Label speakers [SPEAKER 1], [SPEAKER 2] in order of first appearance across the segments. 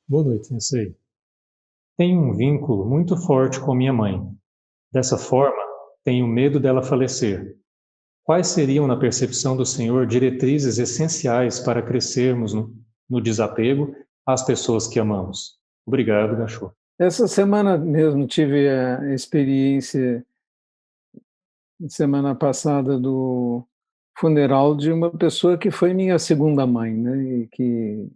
[SPEAKER 1] Boa noite, Sensei. Tenho um vínculo muito forte com minha mãe. Dessa forma, tenho medo dela falecer. Quais seriam, na percepção do Senhor, diretrizes essenciais para crescermos no desapego às pessoas que amamos? Obrigado, Gachô.
[SPEAKER 2] Essa semana mesmo tive a experiência, semana passada, do funeral de uma pessoa que foi minha segunda mãe, né, e que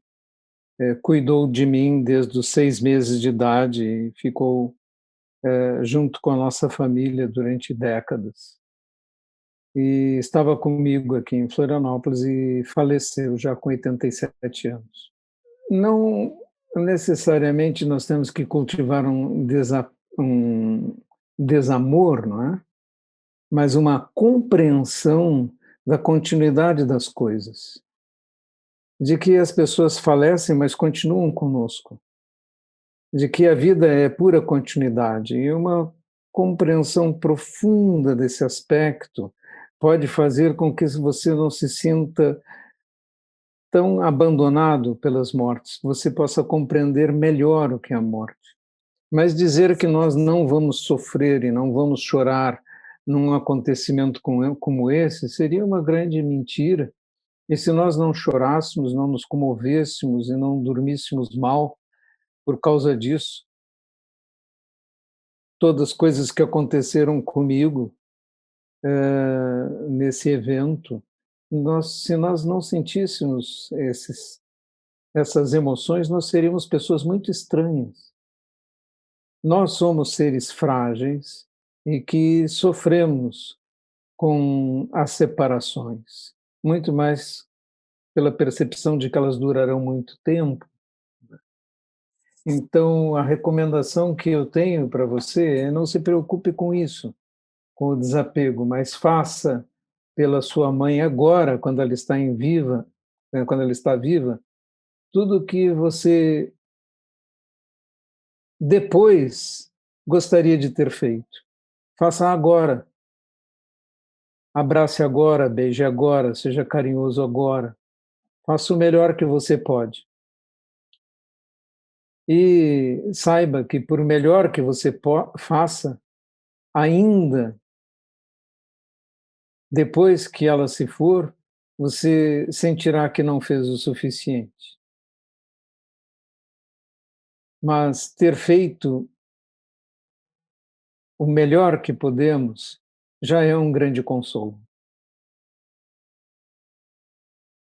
[SPEAKER 2] cuidou de mim desde os 6 meses de idade e ficou junto com a nossa família durante décadas. E estava comigo aqui em Florianópolis e faleceu já com 87 anos. Não necessariamente nós temos que cultivar um desamor, não é? Mas uma compreensão da continuidade das coisas, de que as pessoas falecem, mas continuam conosco, de que a vida é pura continuidade, e uma compreensão profunda desse aspecto pode fazer com que você não se sinta tão abandonado pelas mortes, você possa compreender melhor o que é a morte. Mas dizer que nós não vamos sofrer e não vamos chorar num acontecimento como esse seria uma grande mentira. E se nós não chorássemos, não nos comovêssemos e não dormíssemos mal por causa disso, todas as coisas que aconteceram comigo nesse evento, se nós não sentíssemos essas emoções, nós seríamos pessoas muito estranhas. Nós somos seres frágeis e que sofremos com as separações, muito mais pela percepção de que elas durarão muito tempo. Então, a recomendação que eu tenho para você é: não se preocupe com isso, com o desapego, mas faça pela sua mãe agora, quando ela está quando ela está viva, tudo o que você depois gostaria de ter feito. Faça agora. Abrace agora, beije agora, seja carinhoso agora. Faça o melhor que você pode. E saiba que, por melhor que você faça, ainda depois que ela se for, você sentirá que não fez o suficiente. Mas ter feito o melhor que podemos já é um grande consolo.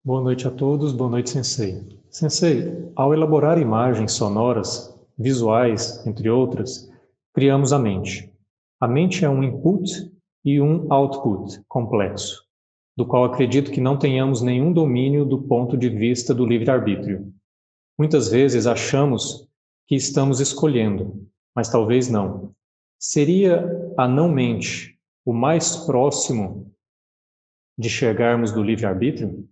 [SPEAKER 1] Boa noite a todos, boa noite, Sensei. Sensei, ao elaborar imagens sonoras, visuais, entre outras, criamos a mente. A mente é um input e um output complexo, do qual acredito que não tenhamos nenhum domínio do ponto de vista do livre-arbítrio. Muitas vezes achamos que estamos escolhendo, mas talvez não. Seria a não-mente o mais próximo de chegarmos do livre-arbítrio?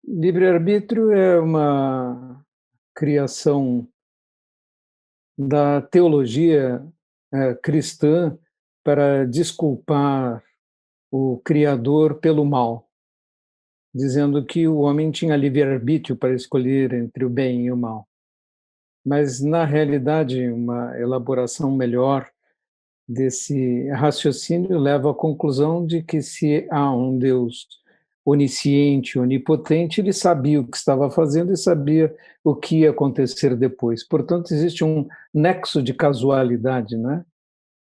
[SPEAKER 2] Livre-arbítrio é uma criação da teologia cristã para desculpar o Criador pelo mal, dizendo que o homem tinha livre-arbítrio para escolher entre o bem e o mal. Mas, na realidade, uma elaboração melhor desse raciocínio leva à conclusão de que, se há um Deus onisciente, onipotente, ele sabia o que estava fazendo e sabia o que ia acontecer depois. Portanto, existe um nexo de casualidade, né?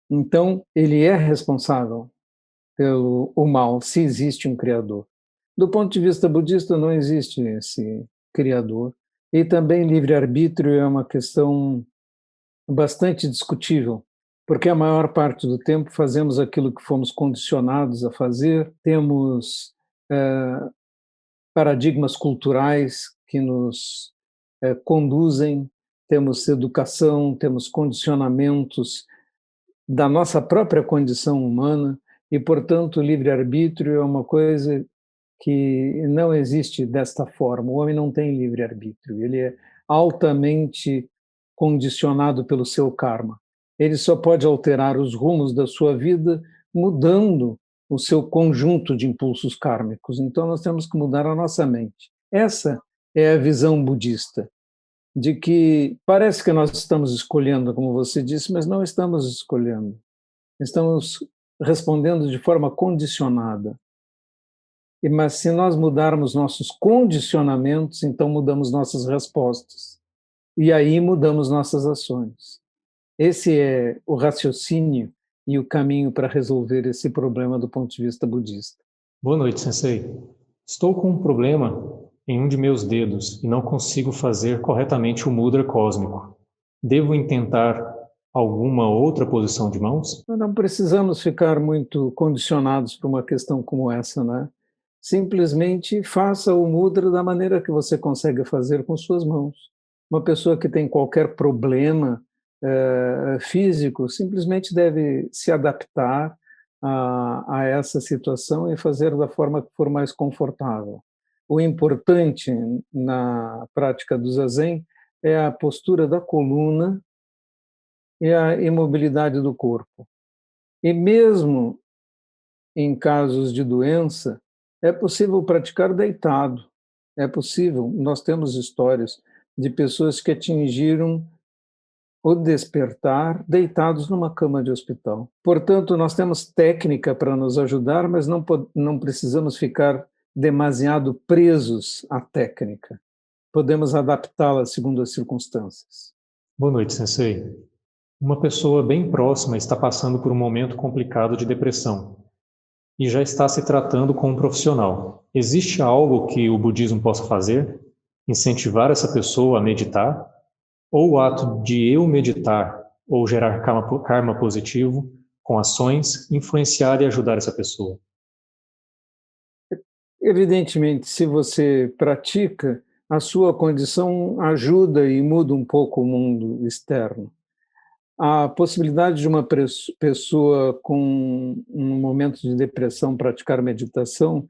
[SPEAKER 2] Então, ele é responsável pelo o mal, se existe um criador. Do ponto de vista budista, não existe esse criador. E também livre-arbítrio é uma questão bastante discutível, porque a maior parte do tempo fazemos aquilo que fomos condicionados a fazer, temos paradigmas culturais que nos conduzem, temos educação, temos condicionamentos da nossa própria condição humana e, portanto, o livre-arbítrio é uma coisa que não existe desta forma. O homem não tem livre-arbítrio, ele é altamente condicionado pelo seu karma. Ele só pode alterar os rumos da sua vida mudando o seu conjunto de impulsos kármicos. Então, nós temos que mudar a nossa mente. Essa é a visão budista. de que parece que nós estamos escolhendo, como você disse, mas não estamos escolhendo. Estamos respondendo de forma condicionada. Mas se nós mudarmos nossos condicionamentos, então mudamos nossas respostas. E aí mudamos nossas ações. Esse é o raciocínio e o caminho para resolver esse problema do ponto de vista budista.
[SPEAKER 1] Boa noite, Sensei. Estou com um problema em um de meus dedos e não consigo fazer corretamente o mudra cósmico. Devo intentar alguma outra posição de mãos?
[SPEAKER 2] Nós não precisamos ficar muito condicionados por uma questão como essa, né? Simplesmente faça o mudra da maneira que você consegue fazer com suas mãos. Uma pessoa que tem qualquer problema físico simplesmente deve se adaptar a essa situação e fazer da forma que for mais confortável. O importante na prática do zazen é a postura da coluna e a imobilidade do corpo. E mesmo em casos de doença, é possível praticar deitado. É possível. Nós temos histórias de pessoas que atingiram o despertar deitados numa cama de hospital. Portanto, nós temos técnica para nos ajudar, mas não precisamos ficar demasiado presos à técnica. Podemos adaptá-la segundo as circunstâncias.
[SPEAKER 1] Boa noite, Sensei. Uma pessoa bem próxima está passando por um momento complicado de depressão e já está se tratando com um profissional. Existe algo que o budismo possa fazer? Incentivar essa pessoa a meditar? Ou o ato de eu meditar ou gerar karma positivo com ações, influenciar e ajudar essa pessoa?
[SPEAKER 2] Evidentemente, se você pratica, a sua condição ajuda e muda um pouco o mundo externo. A possibilidade de uma pessoa com um momento de depressão praticar meditação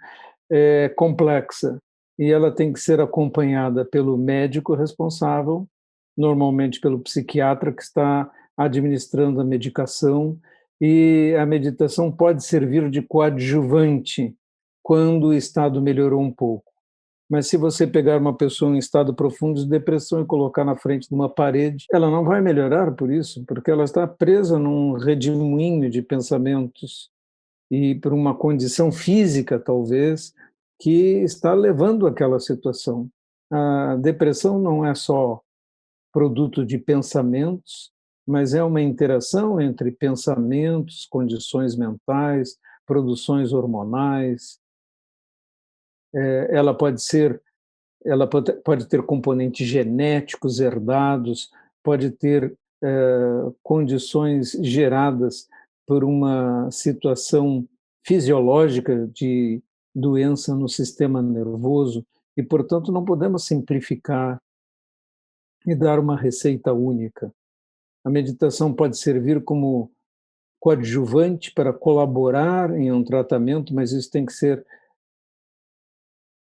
[SPEAKER 2] é complexa e ela tem que ser acompanhada pelo médico responsável, normalmente pelo psiquiatra que está administrando a medicação, e a meditação pode servir de coadjuvante quando o estado melhorou um pouco. Mas se você pegar uma pessoa em estado profundo de depressão e colocar na frente de uma parede, ela não vai melhorar por isso, porque ela está presa num redemoinho de pensamentos e por uma condição física, talvez, que está levando àquela situação. A depressão não é só produto de pensamentos, mas é uma interação entre pensamentos, condições mentais, produções hormonais. Ela pode ter componentes genéticos herdados, pode ter condições geradas por uma situação fisiológica de doença no sistema nervoso e, portanto, não podemos simplificar e dar uma receita única. A meditação pode servir como coadjuvante para colaborar em um tratamento, mas isso tem que ser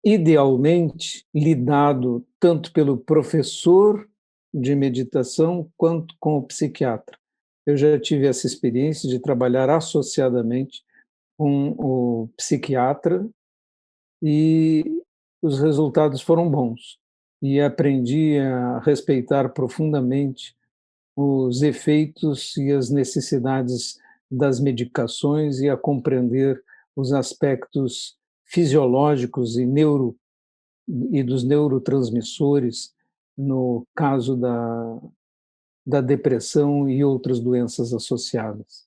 [SPEAKER 2] idealmente lidado tanto pelo professor de meditação quanto com o psiquiatra. Eu já tive essa experiência de trabalhar associadamente com o psiquiatra e os resultados foram bons. E aprendi a respeitar profundamente os efeitos e as necessidades das medicações e a compreender os aspectos fisiológicos e dos neurotransmissores no caso da depressão e outras doenças associadas.